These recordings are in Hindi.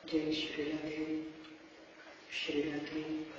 जय श्री राधे, श्री राधे।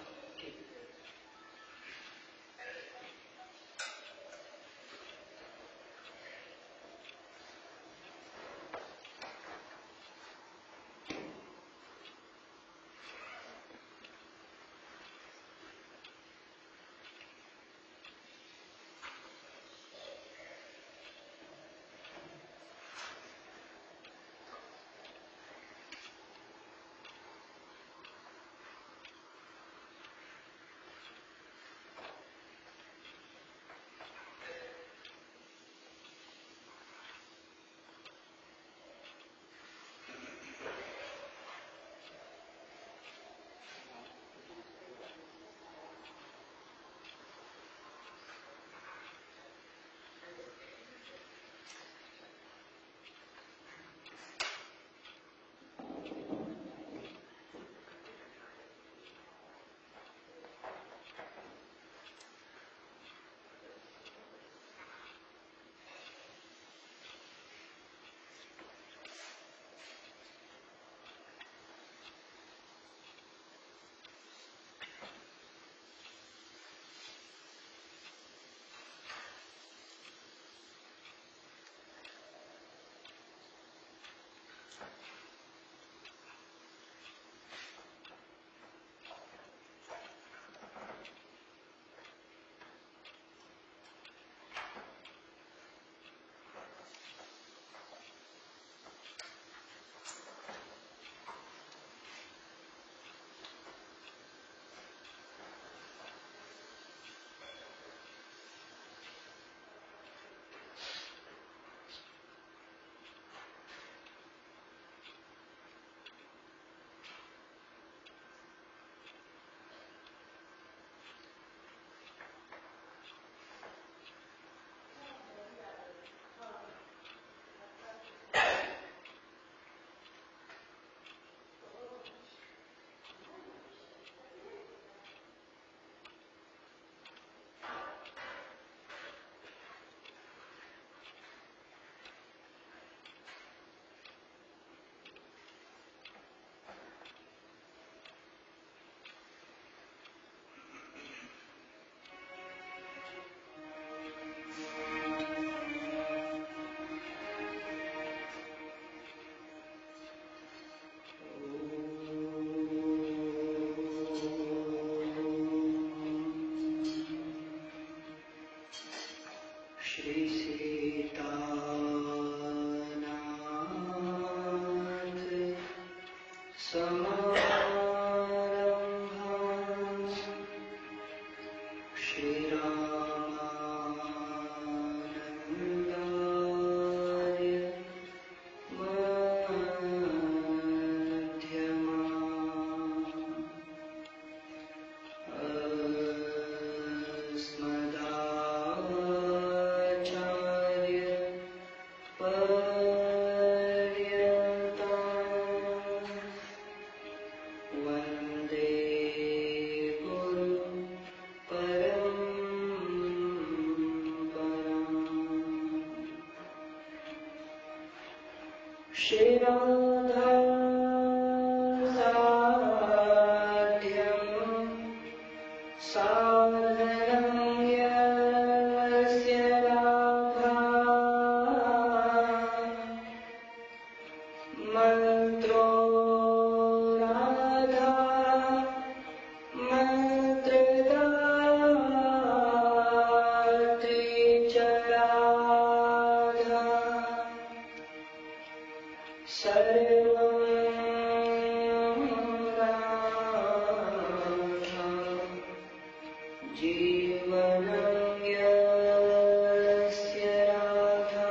राधा साध्यं साधनं यस्य राधा मन्त्रो राधा मन्त्रदात्री च राधा सर्वं राधा जीवनं यस्य राधा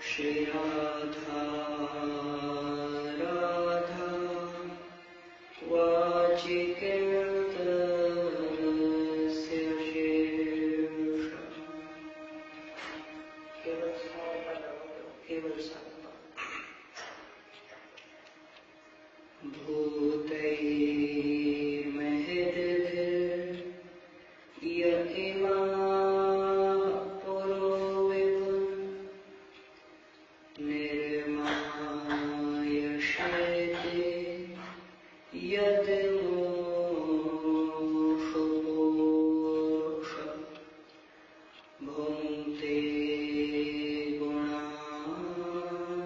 श्री राधा राधा वाचिकीर्तनस्य शीर्षः केवल साधना भूतैर्महद्भिर्य इमा पुरो विभुन् निर्मायशेते यद्मोक्षपुरुषः भुङ्क्ते गुणान्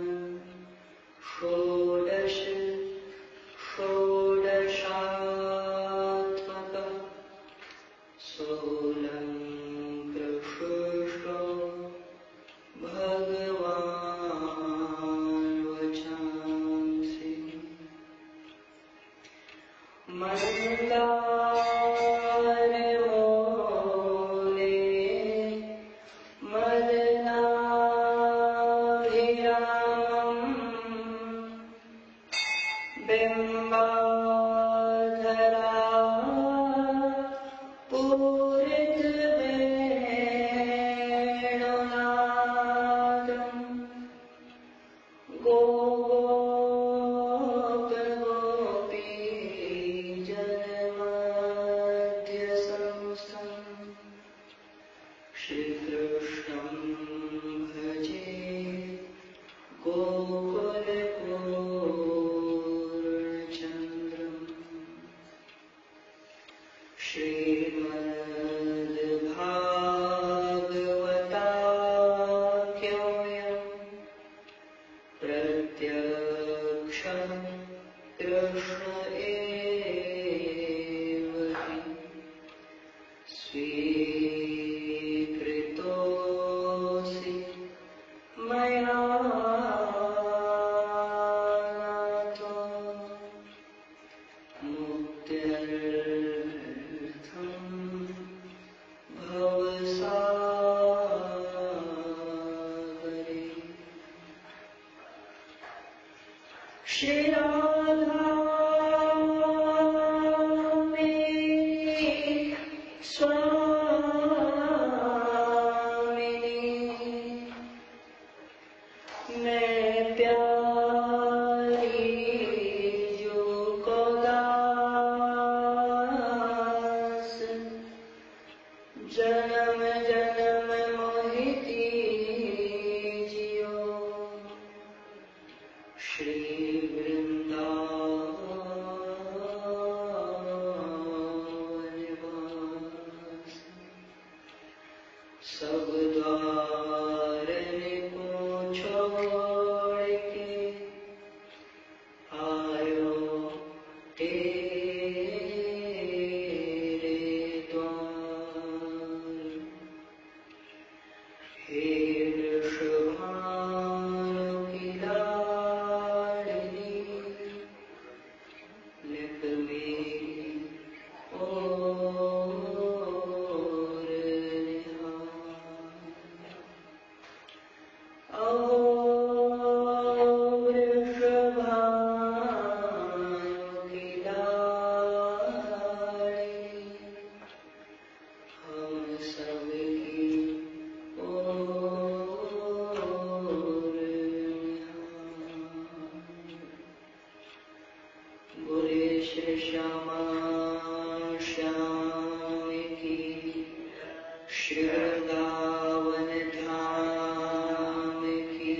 षोडशात्मकः सोऽलङ्कृष्टो भगवान् वचांसि मन्दारमौले मदनाभिरामम् बिम्बाधरा पूरितवेणुनादम् गोपीजनमध्यसंस्थम् श्रीकृष्णं भजे गोकुलपूर्णचन्द्रम् श्रीमद्भागवताख्योऽयं प्रत्यक्षं कृष्ण एव हि स्वीकृतोऽसि मया नातो मुक्त्यर्थं भवसागरे श्री राधा मेरी स्वामिनी मैं प्यारी जो को दास जन्म जन्म मोहिती जियो श्री वृंदावन सब द्वारन को छोड़ के आयो तेरे द्वार हे वृषभानु की लाडली लिप मेरी ओर वृषभानु की लाडली हम सबकी ओर बोले श्री श्यामा श्याम की श्री वृंदावन धाम की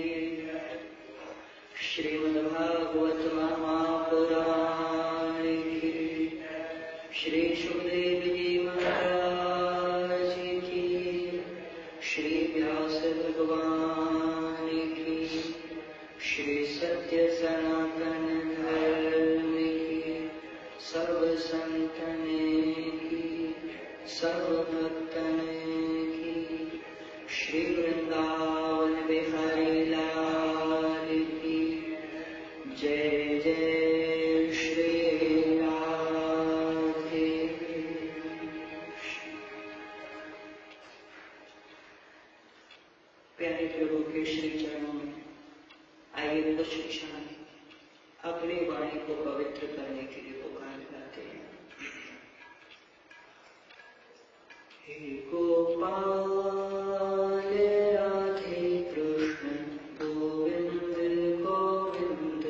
सब संतने की, सब भक्तने की, श्री वृंदावन बिहारी लाल की जय जय श्री राधे। प्यारे प्रभु के श्री चरणों में आइए कुछ क्षण अपनी वाणी को पवित्र करने के लिए पुकार करते हैं। हे गोपाल राधे कृष्ण गोविंद गोविंद,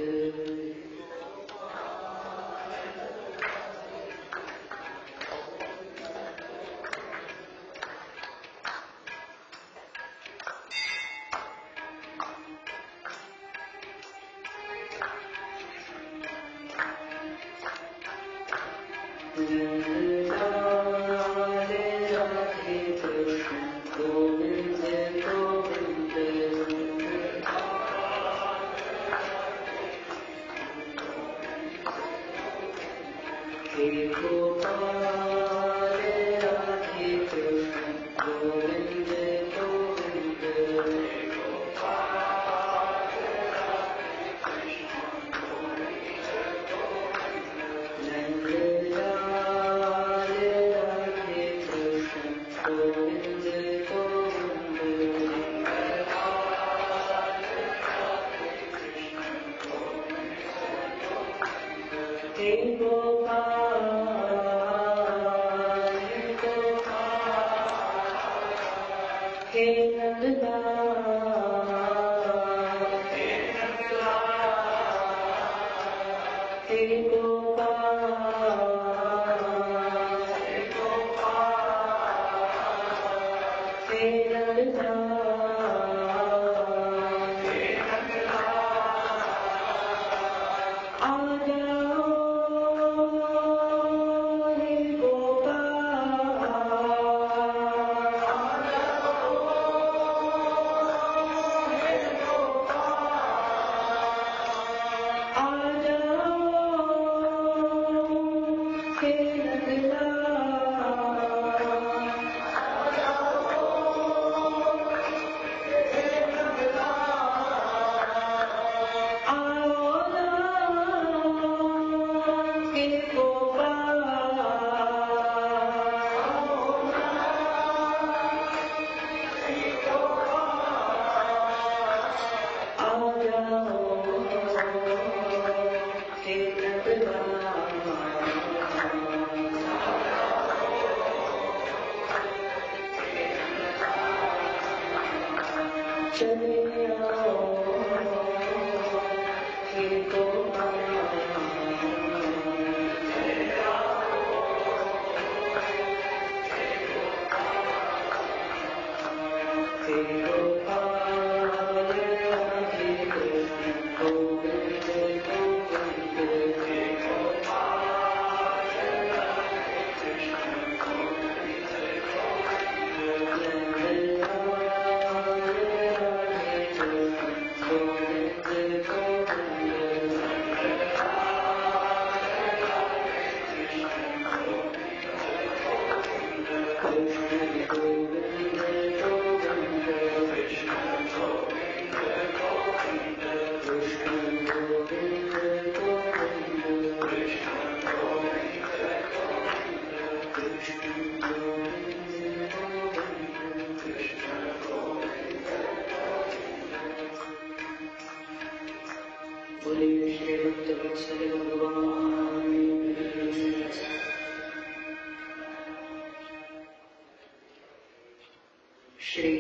श्री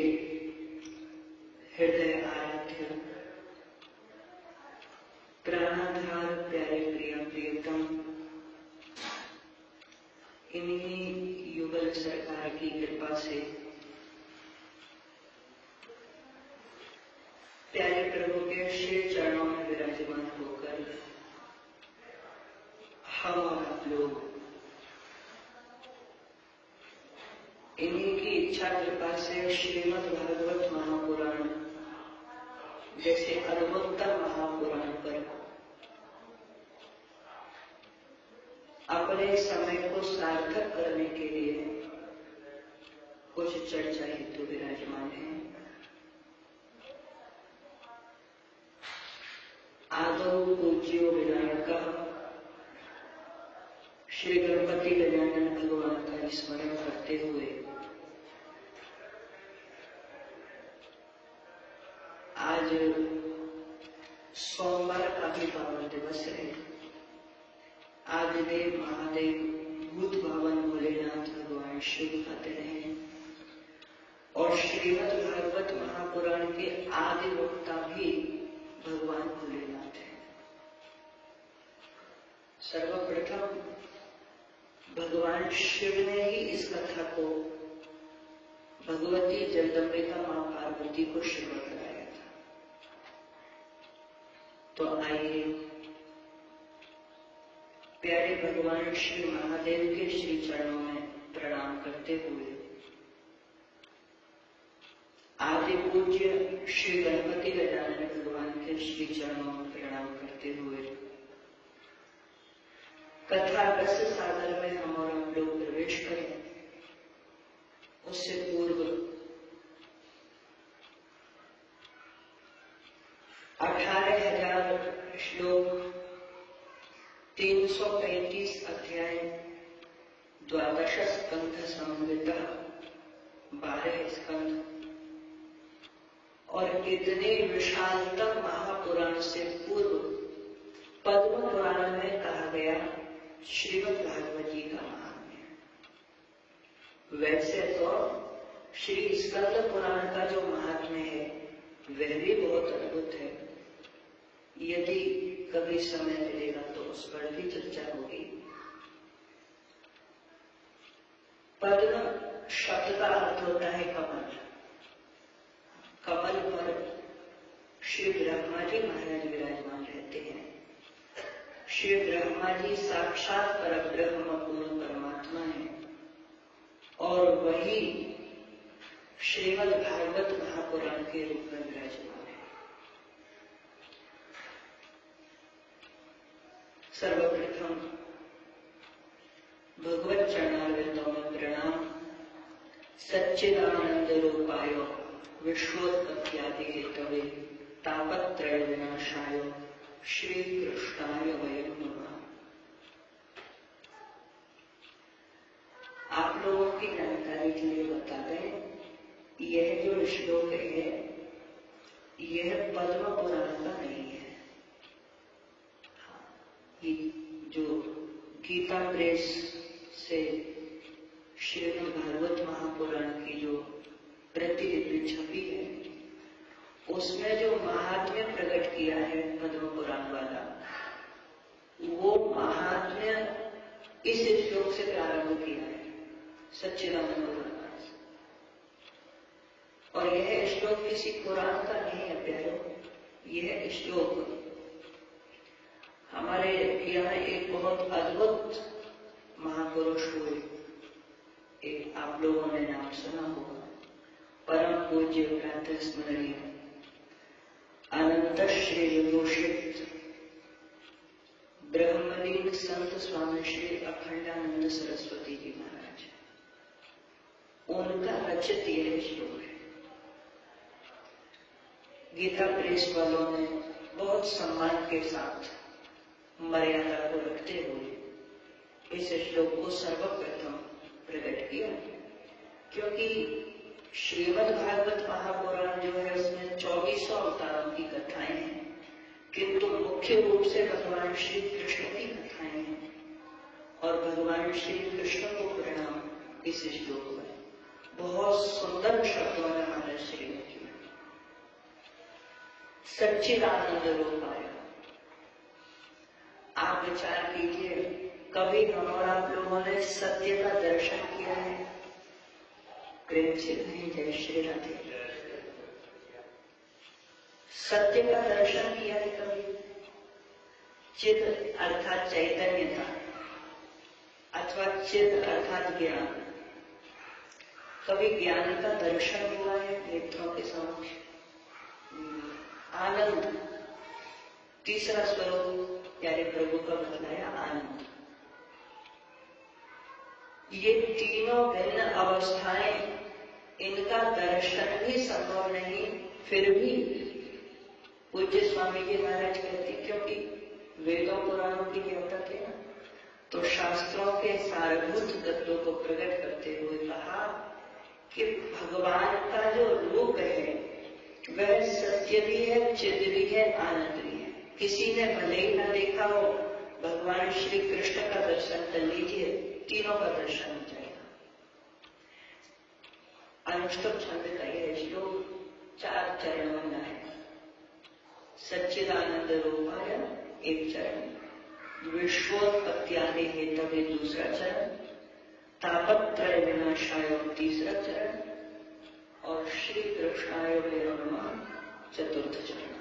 हृदय आराध्य प्राणाधार प्यारे प्रिय प्रियतम, इन्हीं युगल सरकार की कृपा से प्यारे प्रभु के श्री चरणों में विराजमान होकर हम और आप लोग इन्हीं की इच्छा कृपा से श्रीमद् भागवत महापुराण जैसे अद्भुतम महापुराण पर अपने समय को सार्थक करने के लिए कुछ चर्चा हेतु विराजमान है। आदौ पूज्यो विनायक श्री गणपति गजानन भगवान का स्मरण करते हुए आज सोमवार का भी पावन दिवस है। आदिदेव महादेव भूत भावन भोलेनाथ भगवान शिव आते रहे और श्रीमद् भागवत महापुराण के आदि वक्ता भी भगवान भोलेनाथ है। सर्वप्रथम भगवान शिव ने ही इस कथा को भगवती जगदम्बिका मां पार्वती को श्रवण कराया था। तो आइए प्यारे भगवान श्री महादेव के श्री चरणों में प्रणाम करते हुए आदि पूज्य श्री गणपति गजानन भगवान के श्री चरणों में प्रणाम करते हुए कथा रस सागर में हम और हम लोग प्रवेश करें। उससे पूर्व 18,000 श्लोक 335 अध्याय 12 स्कंध समन्वित 12 स्कंध और इतने विशालतम महापुराण से पूर्व पद्म पुराण में कहा गया श्रीमद् भागवत जी का महात्म्य। वैसे तो श्री स्कंद पुराण का जो महात्म्य है वह भी बहुत अद्भुत है। यदि कभी समय मिलेगा तो उस पर भी चर्चा होगी। पद्म शब्द का अर्थ होता है कमल। कमल पर श्री ब्रह्मा जी महाराज विराजमान रहते हैं। श्री ब्रह्मा जी साक्षात परब्रह्म पूर्ण परमात्मा है और वही श्रीमद् भागवत महापुराण के रूप में विराजमान है। सर्वप्रथम भगवत चरणारविंदों में प्रणाम। सच्चिदानंद रूपाय विश्वोत्पत्त्यादि हेतवे तापत्रय विनाशाय श्री कृष्णाय वयं नमः। आप लोगों की जानकारी के लिए बता दें, यह जो श्लोक है यह पद्म पुराण का नहीं है। ये जो गीता प्रेस से श्रीमद् भागवत महापुराण की जो प्रतिलिपि छपी है उसमें जो महात्म्य प्रकट किया है पद्म पुराण वाला, वो महात्म्य इस श्लोक से प्रारंभ किया है, सच्चिदानंद पुराण से। और यह श्लोक किसी पुराण का नहीं है प्यारो। यह श्लोक हमारे यहाँ एक बहुत अद्भुत महापुरुष हुए, एक आप लोगों ने नाम सुना होगा, परम पूज्य प्रातः स्मरणीय अनंत श्री विभूषित ब्रह्मलीन संत स्वामी श्री अखंडानंद सरस्वती जी महाराज, उनका रचित यह श्लोक है। गीता प्रेस वालों ने बहुत सम्मान के साथ मर्यादा को रखते हुए इस श्लोक को सर्वप्रथम प्रकट किया, क्योंकि श्रीमद् भागवत महापुराण जो है उसमें 2400 अवतारों की कथाएं हैं, किंतु मुख्य रूप से भगवान श्री कृष्ण की कथाएं हैं और भगवान श्री कृष्ण को प्रणाम इस श्लोक में बहुत सुंदर शब्दों में महाराज श्री ने किया। सच्चिदानंद रूपाय। आप विचार कीजिए, कभी हम और आप लोगों ने सत्य का दर्शन किया है? प्रेम से नहीं, जय श्री राधे। सत्य का दर्शन किया है कभी? चित अर्थात चैतन्यता अथवा चित अर्थात ज्ञान। कभी ज्ञान का दर्शन हुआ है नेत्रों के समक्ष? आनंद, तीसरा स्वरूप प्यारे प्रभु का बतलाया आनंद। ये तीनों भिन्न अवस्थाएं, इनका दर्शन भी संभव नहीं, फिर भी पूज्य स्वामी जी महाराज कहते, क्योंकि वेदों पुराणों की देवता थे ना, तो शास्त्रों के सारभूत तत्वों को प्रकट करते हुए कहा कि भगवान का जो रूप है वह सत्य भी है, चिद भी है, आनंद भी है। किसी ने भले ही ना देखा हो, भगवान श्री कृष्ण का दर्शन कर लीजिए, तीनों का दर्शन हो जाएगा। अनुष्टुप छंद का यह श्लोक 4 चरण बना है। सच्चिदानंद रूपाय एक चरण, विश्वोत्पत्त्यादि हेतवे दूसरा चरण, तापत्रय विनाशाय तीसरा चरण और श्री कृष्णाय वै नमः चतुर्थ चरण।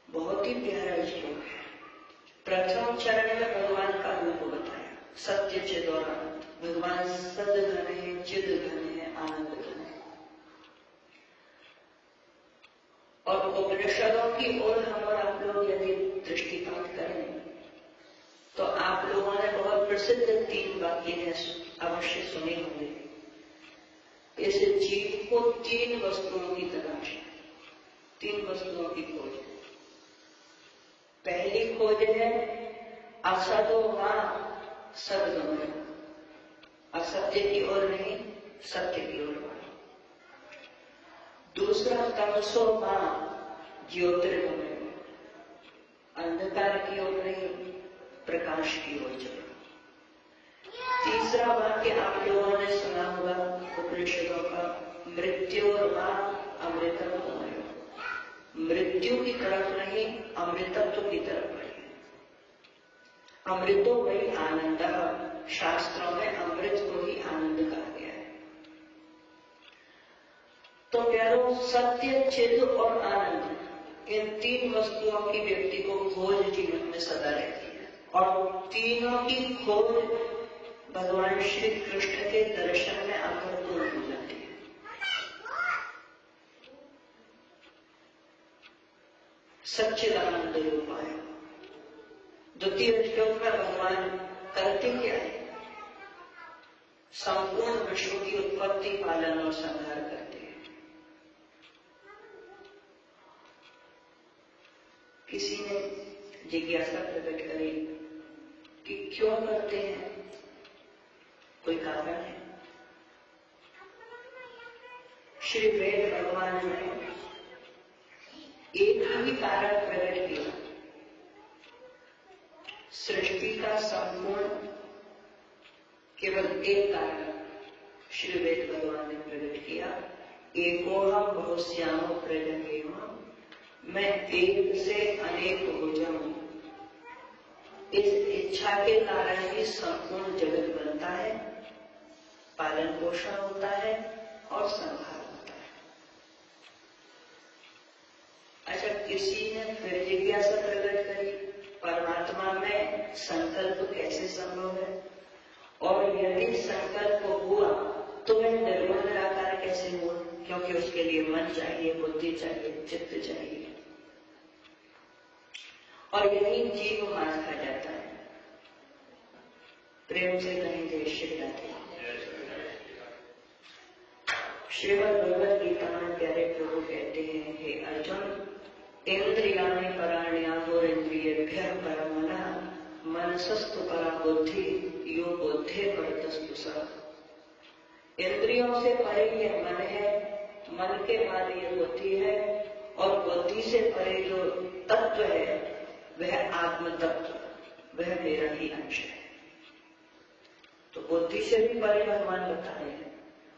बहुत ही प्यारा श्लोक है। प्रथम चरण में भगवान का रूप बताया, सत्य चिद और आनंद। भगवान सद्घन है, चिद घन है, आनंद घन है। और उपनिषदों की ओर हम और आप लोग यदि दृष्टिपात करें तो आप लोगों ने बहुत प्रसिद्ध 3 वाक्य अवश्य सुने होंगे। इस जीव को 3 वस्तुओं की तलाश है, 3 वस्तुओं की खोज है। पहली खोज है असतो मां सद्गमय, असत्य की ओर नहीं, सत्य की ओर बढ़ो। दूसरा तमसो मां ज्योतिर्गमय, अंधकार की ओर नहीं, प्रकाश की ओर चलो। तीसरा वाक्य आप लोगों ने सुना होगा उपनिषदों का, मृत्यु और मां अमृतम गमय, मृत्यु की तरफ नहीं, अमृतत्व की तरफ बढ़िए। अमृतो वही आनंद, शास्त्रों में अमृत को ही आनंद कहा गया है। तो प्यारो, सत्य, चिद और आनंद, इन 3 वस्तुओं की व्यक्ति को खोज जीवन में सदा रहती है। और तीनों की खोज भगवान श्री कृष्ण के दर्शन में आकर पूर्ण हो जाती है। सच्चिदानंद रूपाय, द्वितीय श्लोक में भगवान करते क्या है? संपूर्ण विश्व की उत्पत्ति, पालन और संहार करते हैं। किसी ने जिज्ञासा प्रकट करी कि क्यों करते हैं, कोई कारण है? श्री वेद भगवान ने एक ही कारण प्रकट किया, सृष्टि का संपूर्ण केवल एक कारण श्री वेद भगवान ने प्रकट किया, एकोहम बहुश्यामो प्रजंगेम, मैं एक से अनेक हो जाऊं। इस इच्छा के कारण ही संपूर्ण जगत बनता है, पालन पोषण होता है और संहार होता है। अच्छा, किसी ने फिर जिज्ञासा प्रकट करी, परमात्मा में संकल्प कैसे संभव है, और यदि संकल्प हुआ तो वह निर्गुण निराकार कैसे हुआ? क्योंकि उसके लिए मन चाहिए, बुद्धि चाहिए, चित्त चाहिए, और यही जीव मार खा जाता है। प्रेम से कहेंगे श्री राधे। श्रीमद् भगवद गीता में प्यारे प्रभु कहते हैं, हे अर्जुन, इंद्रियाणि पराण्यागोरेन्द्रियेभ्यः परं मनः, मनसस्तु परा बुद्धि, यो बुद्धे परतस्तु सः। इंद्रियों से परे यह मन है, मन के बाद ये बुद्धि है, और बुद्धि से परे जो तत्व है वह आत्म तत्व, वह मेरा ही अंश है। तो बुद्धि से भी परे भगवान बता रहे हैं।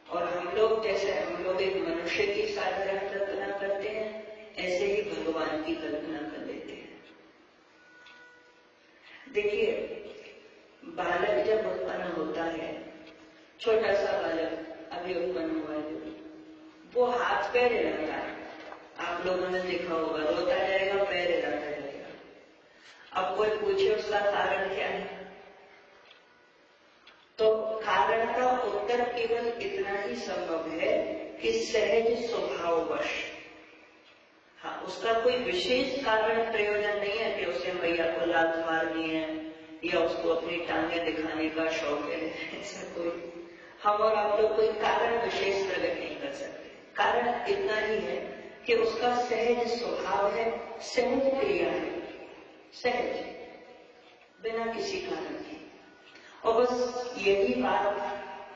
और हम लोग जैसे हम लोग एक मनुष्य की साधारण कल्पना करते हैं, ऐसे ही भगवान की कल्पना कर लेते हैं। देखिए, बालक जब उत्पन्न होता है, छोटा सा बालक अभी उत्पन्न हुआ है, वो हाथ पैर हिलाता है। आप लोगों ने देखा होगा, रोता जाएगा, पैर हिलाता जाएगा। अब कोई पूछे उसका कारण क्या है, तो कारण का उत्तर केवल इतना ही संभव है कि सहज स्वभाववश। हाँ, उसका कोई विशेष कारण प्रयोजन नहीं है कि उसे मैया को लात मारनी है या उसको अपनी टांगे दिखाने का शौक है, ऐसा कोई हम और आप लोग कोई कारण विशेष प्रकट नहीं कर सकते। कारण इतना ही है कि उसका सहज स्वभाव है, सहज क्रिया है, सहज, बिना किसी कारण के। और बस यही बात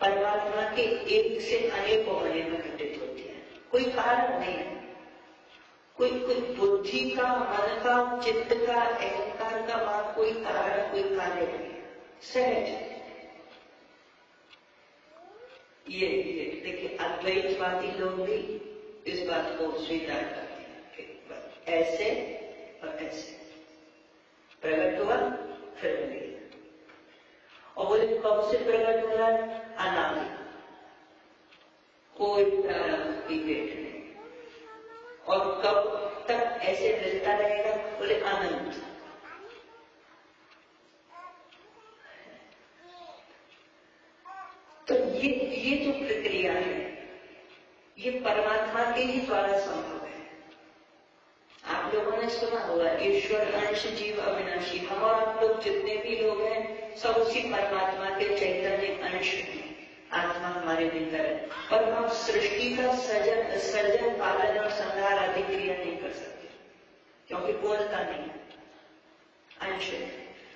परमात्मा के एक से अनेक होने में घटित होती है, कोई कारण नहीं है, कोई बुद्धि का, मन का, चित्त का, अहंकार का बात, कोई कारण, कोई कार्य नहीं है, सहज। ये देखिए अद्वैतवादी लोग भी इस बात को स्वीकार करते हैं कि ऐसे और ऐसे प्रकट हुआ फिर मिल गया। और बोले कब से प्रकट हो रहा है? अनादि, कोई प्रारंभ की डेट नहीं। और कब तक ऐसे मिलता रहेगा? बोले अनंत। तो ये जो प्रक्रिया है ये परमात्मा के ही द्वारा संभव है। आप लोगों ने सुना होगा ईश्वर अंश जीव अविनाशी। हम और आप लोग जितने भी लोग हैं सब उसी परमात्मा के चैतन्य अंश हैं। आत्मा हमारे भीतर है, पर हम सृष्टि का सर्जन पालन और संहार आदि क्रिया नहीं कर सकते क्योंकि पूर्णता नहीं है, अंश है।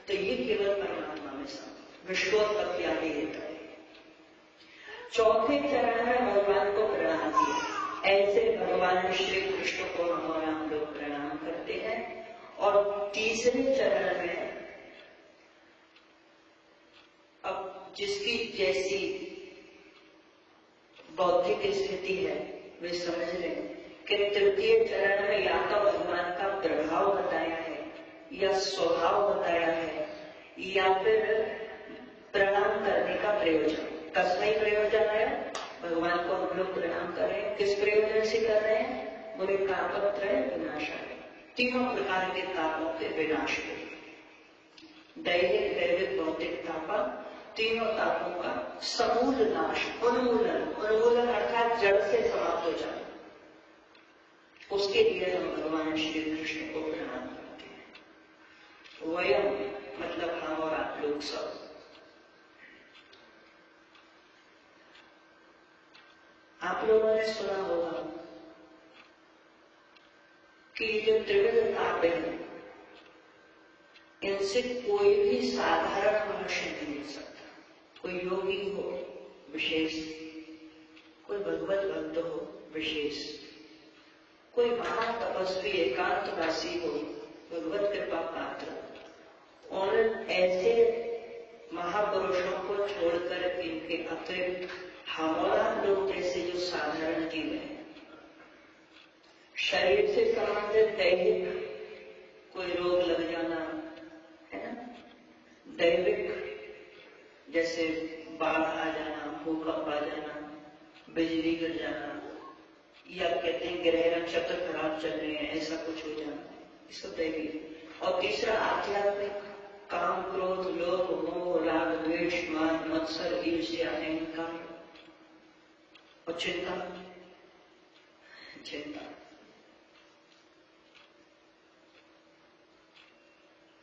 तो ये केवल परमात्मा में संभव, विश्वोत्पत्ति आदि होता है। चौथे चरण में भगवान को प्रणाम किया। ऐसे भगवान श्री कृष्ण को हम और हम लोग प्रणाम करते हैं। और तीसरे चरण में अब जिसकी जैसी बौद्धिक स्थिति है वे समझ लें कि तृतीय चरण में या तो भगवान का प्रभाव बताया है या स्वभाव बताया है या फिर प्रणाम करने का प्रयोजन। तस्मै प्रयोजन है, भगवान को हम लोग प्रणाम कर रहे हैं। किस प्रयोजन से कर रहे हैं? बोले तापत्रय विनाशाय, तीनों प्रकार के तापों के विनाश के, दैहिक दैविक भौतिक तापा, तीनों तापों का समूल नाश, उन्मूलन अर्थात जड़ से समाप्त हो जाए, उसके लिए हम भगवान श्री कृष्ण को प्रणाम करते हैं। वयम मतलब हम और आप लोग सब। आप लोगों ने सुना होगा कि जो त्रिविध ताप है इनसे कोई भी साधारण मनुष्य नहीं मिल सकता। कोई योगी हो विशेष, कोई भगवत भक्त हो विशेष, कोई महातपस्वी एकांतवासी हो, भगवत कृपा पात्र, और ऐसे महापुरुषों को छोड़कर इनके अतिरिक्त हमारा लोग जैसे जो साधारण जीव है, शरीर से संबंधित दैहिक कोई रोग लग जाना है ना, दैविक जैसे बाढ़ आ जाना, भूकंप आ जाना, बिजली गिर जाना, या कहते हैं ग्रह नक्षत्र खराब चल रहे हैं, ऐसा कुछ हो जाना, इसको दैविक। और तीसरा आध्यात्मिक, काम क्रोध लोभ मोह राग द्वेष मान मत्सर ईर्ष्या अहंकार और चिंता।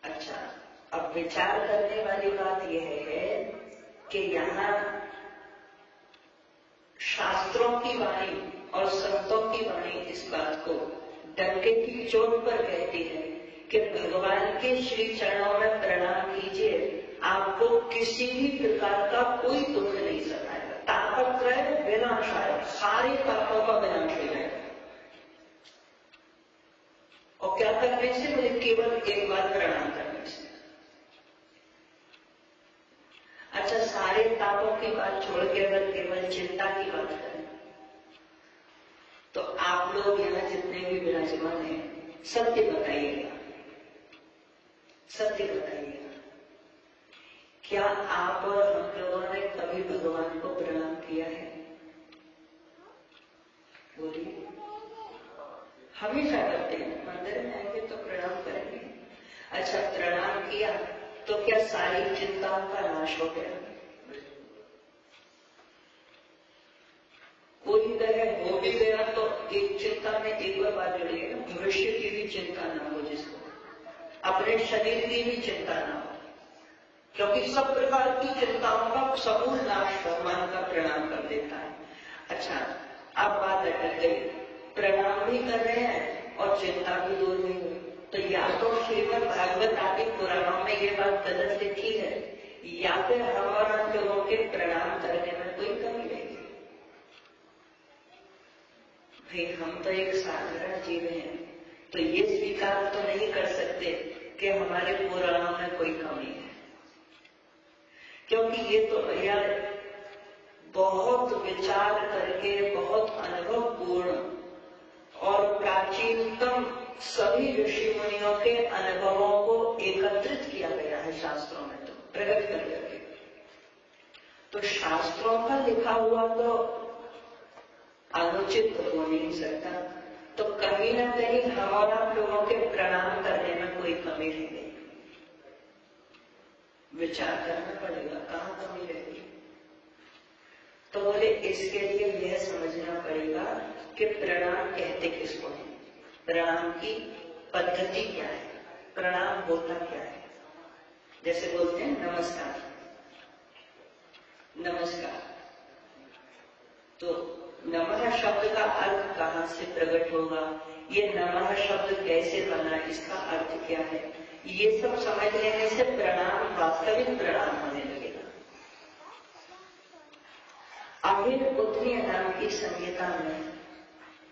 अच्छा, अब विचार करने वाली बात यह है कि यहाँ शास्त्रों की वाणी और संतों की वाणी इस बात को डंके की चोट पर कहती है कि भगवान के श्री चरणों में प्रणाम कीजिए, आपको किसी भी प्रकार का कोई दुख नहीं सताएगा। तापत्रय विनाशाय, सारे पापों का विनाश हो जाएगा। और क्या करने से? मुझे केवल एक बार प्रणाम करने से। अच्छा, सारे तापों की बात छोड़ के अगर केवल चिंता की बात करें तो आप लोग यहाँ जितने भी विराजमान हैं सत्य बताइएगा, सत्य बताइएगा, क्या आप और हम लोगों ने कभी भगवान को प्रणाम किया है? बोलिए। हमेशा करते हैं, मंदिर में आएंगे तो प्रणाम करेंगे। अच्छा, प्रणाम किया तो क्या सारी चिंताओं का नाश हो गया? कोई तरह हो भी गया तो एक चिंता में एक बार जुड़िए, भविष्य की भी चिंता ना हो, जिसको अपने शरीर की भी चिंता ना हो, क्योंकि सब प्रकार की चिंताओं का समूल नाश भगवान का प्रणाम कर देता है। अच्छा, अब बात अटक गई, प्रणाम भी कर रहे हैं और चिंता भी दूर नहीं हुई, तो या तो श्रीमद् भागवत आदि पुराणों में ये बात गलत लिखी है, या फिर हम और आप लोगों के प्रणाम करने में कोई कमी नहीं। भाई हम तो एक साधारण जीव हैं, तो ये स्वीकार तो नहीं कर सकते कि हमारे पुराणों में कोई कमी है, क्योंकि ये तो भैया बहुत विचार करके, बहुत अनुभवपूर्ण और प्राचीनतम सभी ऋषि मुनियों के अनुभवों को एकत्रित किया गया है शास्त्रों में, तो प्रकट कर करके। तो शास्त्रों का लिखा हुआ तो अनुचित हो नहीं सकता, तो कहीं ना कहीं हम और आप लोगों के प्रणाम करने में कोई कमी नहीं है। विचार करना पड़ेगा कहां कमी रहेगी। तो बोले इसके लिए यह समझना पड़ेगा कि प्रणाम कहते किसको है, प्रणाम की पद्धति क्या है, प्रणाम होता क्या है। जैसे बोलते हैं नमस्कार, नमस्कार, तो नमः शब्द का अर्थ कहां से प्रकट होगा, ये नमः शब्द कैसे बना, इसका अर्थ क्या है, ये सब समझ लेने से प्रणाम वास्तविक प्रणाम होने लगेगा। आखिर उत्तरी नाम की संहिता में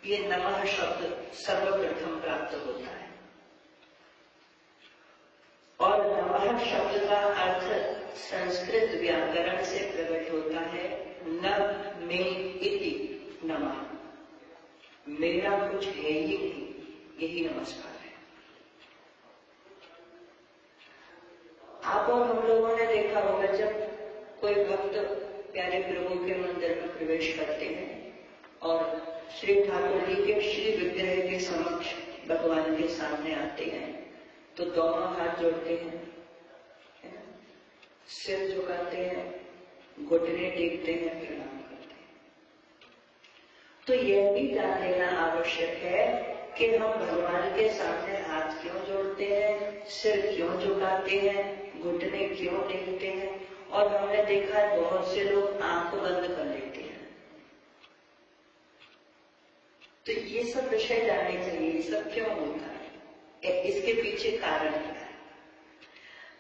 ये नमः शब्द सर्वप्रथम प्राप्त होता है, और नमः शब्द का अर्थ संस्कृत व्याकरण से प्रकट होता है न मे इति नमः, मेरा कुछ है ही नहीं, यही नमस्कार है। आप और हम लोगों ने देखा होगा जब कोई भक्त प्यारे प्रभु के मंदिर में प्रवेश करते हैं और श्री ठाकुर जी के श्री विग्रह के समक्ष भगवान के सामने आते हैं, तो दोनों हाथ जोड़ते हैं, सिर झुकाते हैं, घुटने टेकते हैं, प्रणाम करते हैं। तो यह भी जान लेना आवश्यक है कि हम भगवान के सामने हाथ क्यों जोड़ते हैं, सिर क्यों झुकाते हैं, घुटने क्यों टेकते हैं। और हमने देखा है बहुत से लोग आंख बंद कर लेते हैं। तो ये सब विषय जानने चाहिए, ये सब क्यों होता है, इसके पीछे कारण क्या है।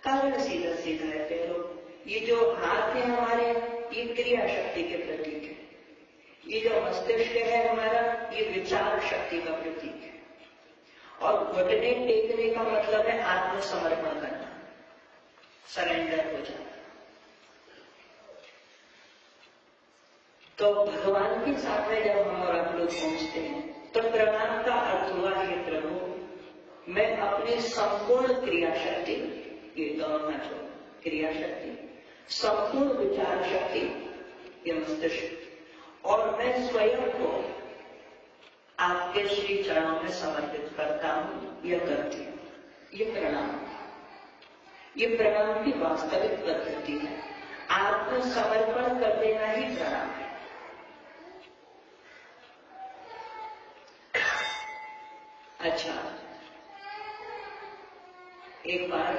कारण सीधा सीधा है। पहले ये जो हाथ है हमारे, ये क्रिया शक्ति के प्रतीक है, ये जो मस्तिष्क है हमारा, ये विचार शक्ति का प्रतीक है, और घुटने टेकने का मतलब है आत्मसमर्पण करना, सरेंडर हो जाना। तो भगवान के सामने जब हम और आप लोग पहुंचते हैं, तो प्रणाम का अर्थ हुआ हे प्रभु, मैं अपनी संपूर्ण क्रिया शक्ति, ये दोनों ना छोड़, क्रिया शक्ति, संपूर्ण विचार शक्ति, ये मस्तिष्क, और मैं स्वयं को आपके श्री चरणों में समर्पित करता हूं या करती हूं। ये प्रणाम, ये प्रणाम की वास्तविक पद्धति है। आत्मसमर्पण कर देना ही प्रणाम है। अच्छा, एक बार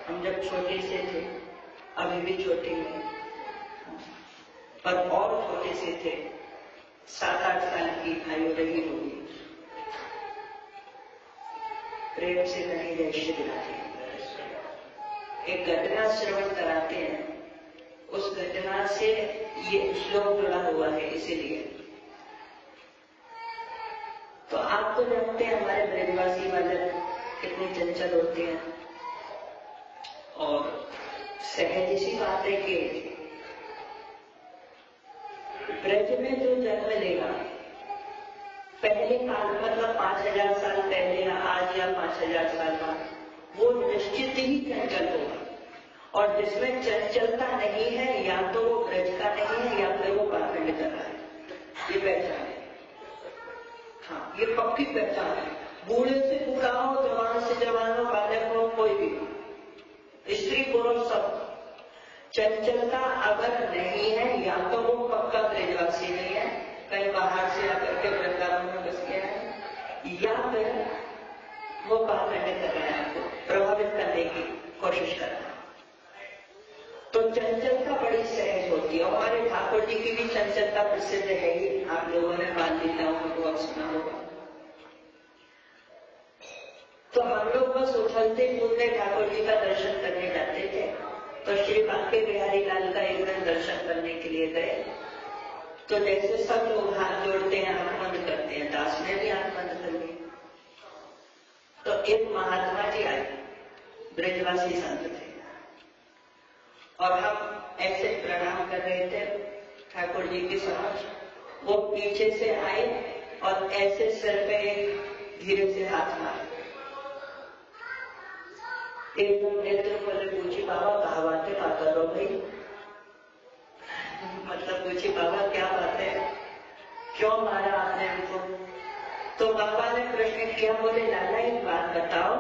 हम जब छोटे से थे, अभी भी छोटे हैं, पर और छोटे से थे, 7-8 साल की आयु रही होगी, प्रेम से कहीं जय श्री राधे, एक घटना श्रवण कराते हैं। उस घटना से ये श्लोक जुड़ा हुआ है, इसीलिए। तो आप तो जानते हैं हमारे ब्रजवासी वाले कितने चंचल होते हैं, और सहज सी बात है कि ब्रज में जो जन्म लेगा, पहले काल मतलब 5000 साल पहले या आज या 5000 साल बाद, वो निश्चित ही चंचल होगा। और जिसमें चंचलता नहीं है, या तो वो ब्रज का नहीं है, या फिर वो पाखंड कर रहा है। ये पहचान है, हाँ, ये पक्की पहचान है। बूढ़े से बूढ़ा हो, जवान से जवान हो, बालक हो, कोई भी, स्त्री पुरुष सब, चंचलता अगर नहीं है, या तो वो पक्का ब्रजवासी नहीं है, कहीं बाहर से आकर के वृंदावन में बस गया है, या फिर वो पाखंड कर रहे हैं, आपको प्रभावित करने की कोशिश कर रहे हैं। तो चंचलता बड़ी सहज होती है। हमारे ठाकुर जी की भी चंचलता प्रसिद्ध है ही, आप लोगों ने बाल लीलाओं को अब सुना होगा। तो हम लोग बस उछलते कूदते ठाकुर जी का दर्शन करने जाते थे। तो श्री बांके बिहारी लाल का एक दिन दर्शन करने के लिए गए। तो जैसे सब लोग हाथ जोड़ते हैं, आंख बंद करते हैं, दास ने भी आंख बंद कर ली। तो एक महात्मा जी आए, ब्रजवासी संत थे, और हम ऐसे प्रणाम कर रहे थे ठाकुर जी के समक्ष। वो पीछे से आए और ऐसे सिर पे धीरे से हाथ मारे। एकदम नेत्र खोले, पूछी बाबा कहा बातें क्या कर रहे हो भाई? मतलब पूछी बाबा क्या बात है, क्यों मारा आपने हमको? तो बाबा ने प्रश्न किया, बोले लाला एक बात बताओ,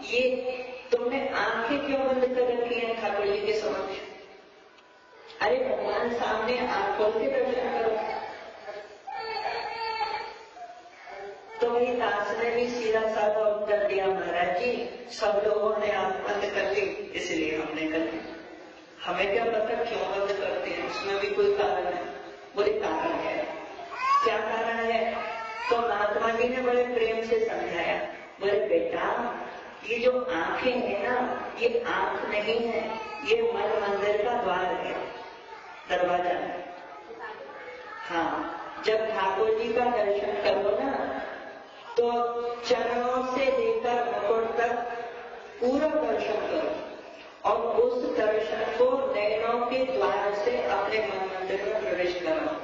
ये तुमने आंखें क्यों बंद कर रखी हैं ठाकुर जी के समक्ष? अरे भगवान सामने आंख खोल के दर्शन करो। तो वही दास ने भी सीधा साधा उत्तर दिया, महाराज जी सब लोगों ने आंख बंद कर ली, इसलिए हमने कर ली। हमें क्या पता क्यों बंद करते हैं, उसमें भी कोई कारण है। बोले कारण है। क्या कारण है? तो महात्मा जी ने बड़े प्रेम से समझाया। बोले बेटा, ये जो आंखें हैं ना, ये आंख नहीं है, ये मन मंदिर का द्वार है, दरवाजा है। हाँ, जब ठाकुर जी का दर्शन करो ना, तो चरणों से लेकर मुकुट तक पूरा दर्शन करो, और उस दर्शन को नयनों के द्वार से अपने मन मंदिर में प्रवेश करो।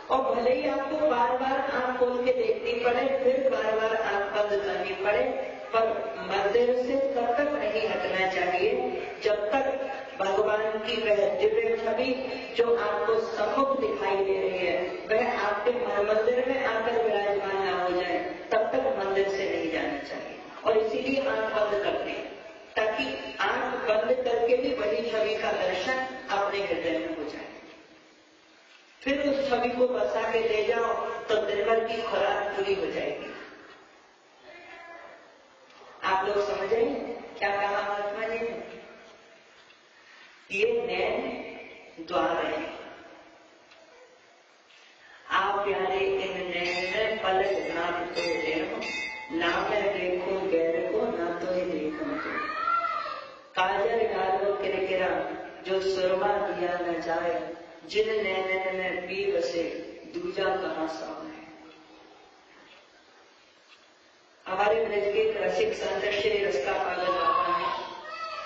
और भले ही आपको बार बार आंख खोल के देखनी पड़े, फिर बार बार आंख बंद करनी पड़े, पर मंदिर से तब तक नहीं हटना चाहिए जब तक भगवान की वह दिव्य छवि जो आपको सम्मुख दिखाई दे रही है, वह आपके मंदिर में आकर विराजमान न हो जाए, तब तक मंदिर से नहीं जाना चाहिए। और इसीलिए आंख बंद करते हैं, ताकि आंख बंद करके भी वही छवि का दर्शन अपने हृदय में हो जाए। फिर उस छवि को बसा के ले जाओ तो दिन भर की खुराक पूरी हो जाएगी। आप लोग समझे क्या कहा महात्मा जी ने? ये नैन द्वार है, आप प्यारे इन नैन में पलक ना तो देखो, ना मैं देखो गैर को, ना तो ही देखो मुझे। काजल डालो किरकिरा, जो सुरमा दिया न जाए, जिन नैनन में पी बसे, दूजा कहां सामने। हमारे ब्रज के रसिक संत श्री रस्ता पागल बाबा है,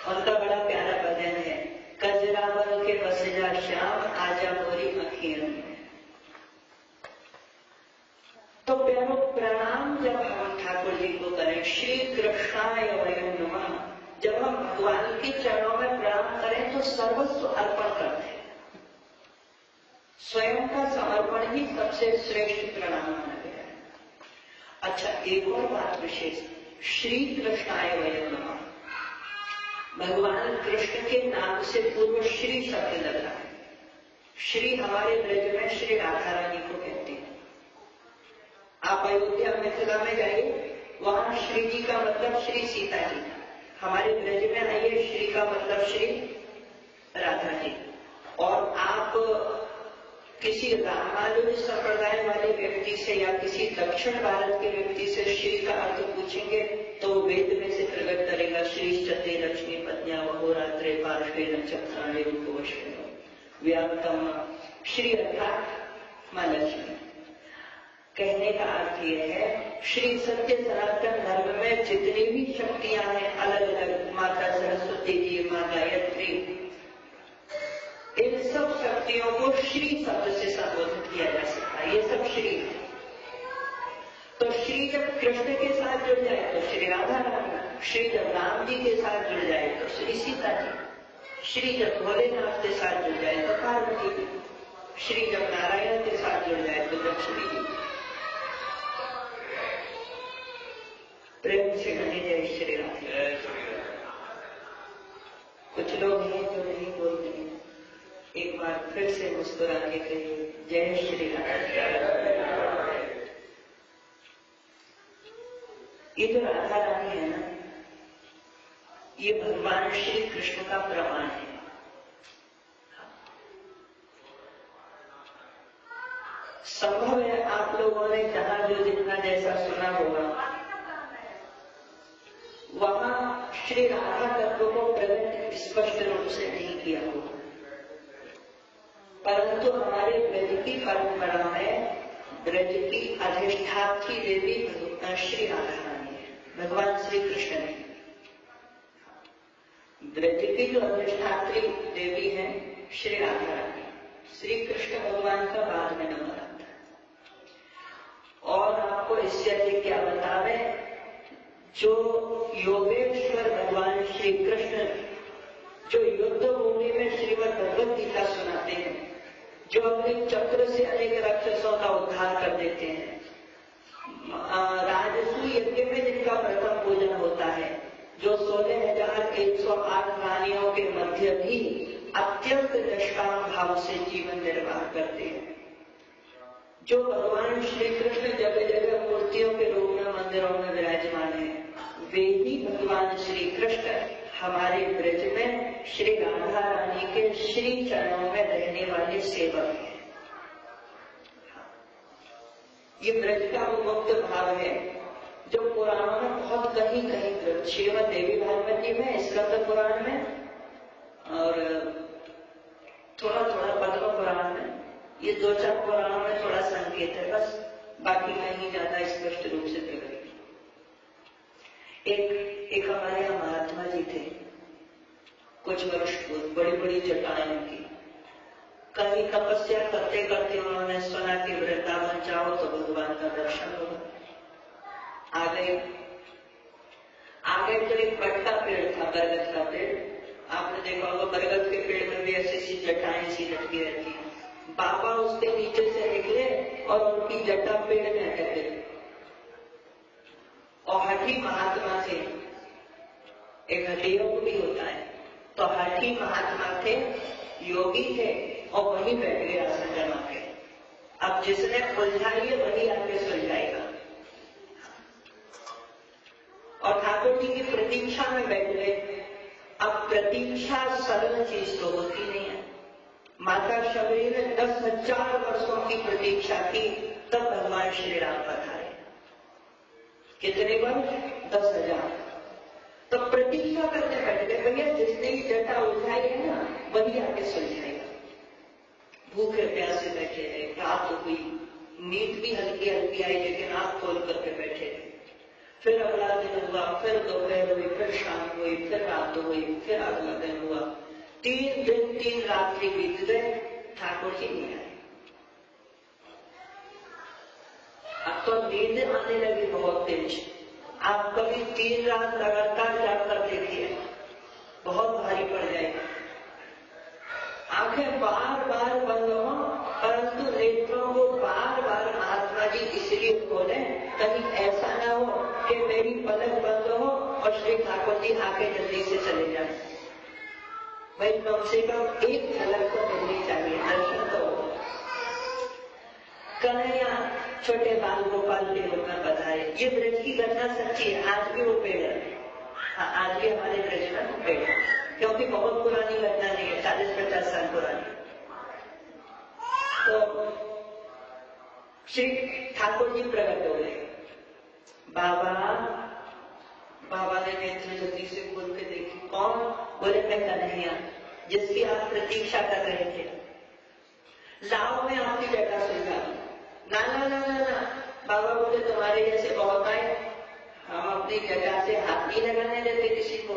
उनका बड़ा प्यारा भजन है, कजरावल के बस जा श्याम, आजा मोरी अखियों में। तो प्यारो प्रणाम जब हम ठाकुर जी को करें, श्री कृष्णाय वयं नमः, जब हम भगवान के चरणों में प्रणाम करें तो सर्वस्व अर्पण करते हैं। स्वयं का समर्पण ही सबसे श्रेष्ठ प्रणाम माना गया है। अच्छा, एक और बात विशेष, श्री कृष्णाय वयं नमः, भगवान कृष्ण के नाम से पूर्व श्री शब्द लगा है। श्री हमारे ब्रज में श्री राधा रानी को कहते हैं। आप अयोध्या मिथिला में जाइए, वहां श्री जी का मतलब श्री सीता जी, हमारे ब्रज में आइए श्री का मतलब श्री राधा जी। और आप किसी रामानुज संप्रदाय वाले व्यक्ति से या किसी दक्षिण भारत के व्यक्ति से श्री का अर्थ पूछेंगे तो वेद में से प्रकट करेगा, श्री चते लक्ष्मी पत्न्या वहोरात्रे पार्श्वे नक्षत्राणे रूपवश्य व्याप्तम, श्री अर्थात मां लक्ष्मी। कहने का अर्थ यह है, श्री सत्य सनातन धर्म में जितनी भी शक्तियां हैं अलग अलग, माता सरस्वती जी, मां गायत्री, इन सब शक्तियों को श्री शब्द से संबोधित किया जा सकता है। ये सब श्री है। तो श्री जब कृष्ण के साथ जुड़ जाए तो श्री राधा रानी, श्री जब राम जी के साथ जुड़ जाए तो श्री सीता जी, श्री जब भोलेनाथ के साथ जुड़ जाए तो पार्वती जी, श्री जब नारायण के साथ जुड़ जाए तो लक्ष्मी जी। प्रेम से कहे जय श्री राम। कुछ लोग हैं जो नहीं बोलते हैं, एक बार फिर से मुस्कुरा के कहिए जय श्री राम। ये जो राधा रानी है ना, ये भगवान श्री कृष्ण का प्रमाण है। संभव है आप लोगों ने जहां जो जितना जैसा सुना होगा, वहां श्री राधा तत्व को प्रकट स्पष्ट रूप से नहीं किया होगा, परंतु हमारे ब्रज की परंपरा में ब्रज की अधिष्ठात्री देवी श्री राधा रानी है, भगवान श्री कृष्ण है। ब्रज की जो अधिष्ठात्री देवी है श्री राधा रानी, श्री कृष्ण भगवान का बाद में नंबर आता है। और आपको इससे अधिक क्या बतावे, जो योगेश्वर भगवान श्री कृष्ण जो युद्ध भूमि में श्रीमद् भगवद गीता सुनाते हैं, जो अपने चक्र से अनेक राक्षसों का उद्धार कर देते हैं, राजसूय यज्ञ में जिनका प्रथम पूजन होता है, जो 16,108 प्राणियों के मध्य भी अत्यंत निष्काम भाव से जीवन निर्वाह करते हैं, जो भगवान श्री कृष्ण जगह जगह मूर्तियों के रूप में मंदिरों में विराजमान है, वे ही भगवान श्री कृष्ण हमारे ब्रज में श्री राधा रानी के श्री चरणों में रहने वाले सेवक हैं। ये ब्रज का वो मुक्त भाव है जो पुराणों में बहुत कहीं कहीं, श्रीमद् देवी भागवत जी में, स्कंद पुराण में और थोड़ा थोड़ा पद्म पुराण में, ये 2-4 पुराणों में थोड़ा संकेत है बस, बाकी कहीं ज्यादा स्पष्ट रूप से प्रकट। एक हमारे यहाँ महात्मा जी थे, कुछ वर्ष पूर्व, बड़ी बड़ी जटाएं की, कहीं तपस्या करते करते उन्होंने सुना कि वृंदावन जाओ तो भगवान का दर्शन होगा। आ गए तो एक बट का पेड़ था, बरगद का पेड़, आपने देखा होगा बरगद के पेड़ में भी ऐसी सी जटाएं सी लटकी रहती हैं। बाबा उसके नीचे से निकले और उनकी जटा पेड़ में अटक गई, और हठी महात्मा थे, एक हठी योग भी होता है, तो हठी महात्मा थे, योगी थे, और वहीं बैठ गए आसन जमा के। अब जिसने उलझाई है वही आके सुलझाएगा। और ठाकुर जी की प्रतीक्षा में बैठ गए। अब प्रतीक्षा सरल चीज तो होती नहीं है। माता शबरी ने 10,000 वर्षों की प्रतीक्षा की, तब भगवान श्री राम पधारे। कितने वर्ष? 10,000। तो प्रतीक्षा करते बैठ गए, भैया जिसने ही जटा उलझाई है ना वही आके सुलझाएगा। भूखे प्यासे बैठे रहे, रात हुई, नींद भी हल्की हल्की आई, लेकिन आंख खोल करके बैठे रहे। फिर अगला दिन हुआ, फिर दोपहर हुई, फिर शाम हुई, फिर रात हुई, फिर अगला दिन हुआ। 3 दिन 3 रात्रि बीत गए, ठाकुर जी नहीं आए। अब तो नींद आने लगी बहुत तेज। आप कभी 3 रात लगातार जाकर देखिए, बहुत भारी पड़ जाएगा। आंखें बार बार बंद हो, परंतु नेत्रों को बार बार महात्मा जी इसलिए खोले, कहीं ऐसा न हो कि मेरी पलक बंद हो और श्री ठाकुर जी आके जल्दी से चले जाए। भाई कम से कम एक पलक तो मिलनी चाहिए, दर्शन तो हो। कन्हैया छोटे बाल गोपाल के रूप में बताए, ये ब्रज की घटना सच्ची है। आज भी वो पेड़ है, आज भी हमारे ब्रज में वो पेड़ है, क्योंकि बहुत पुरानी घटना नहीं है, 40-50 साल पुरानी। तो श्री ठाकुर जी प्रकट हो गए। बाबा ने नेत्र जल्दी से खोल के देखी, कौन? बोले मैं कन्हैया, जिसकी आप प्रतीक्षा कर रहे थे। लाओ मैं आपकी जटा सुलझा। ना ना ना ना ना, बाबा बोले तुम्हारे जैसे बहुत आए, हम अपनी जटा से हाथ नहीं लगाने देते किसी को।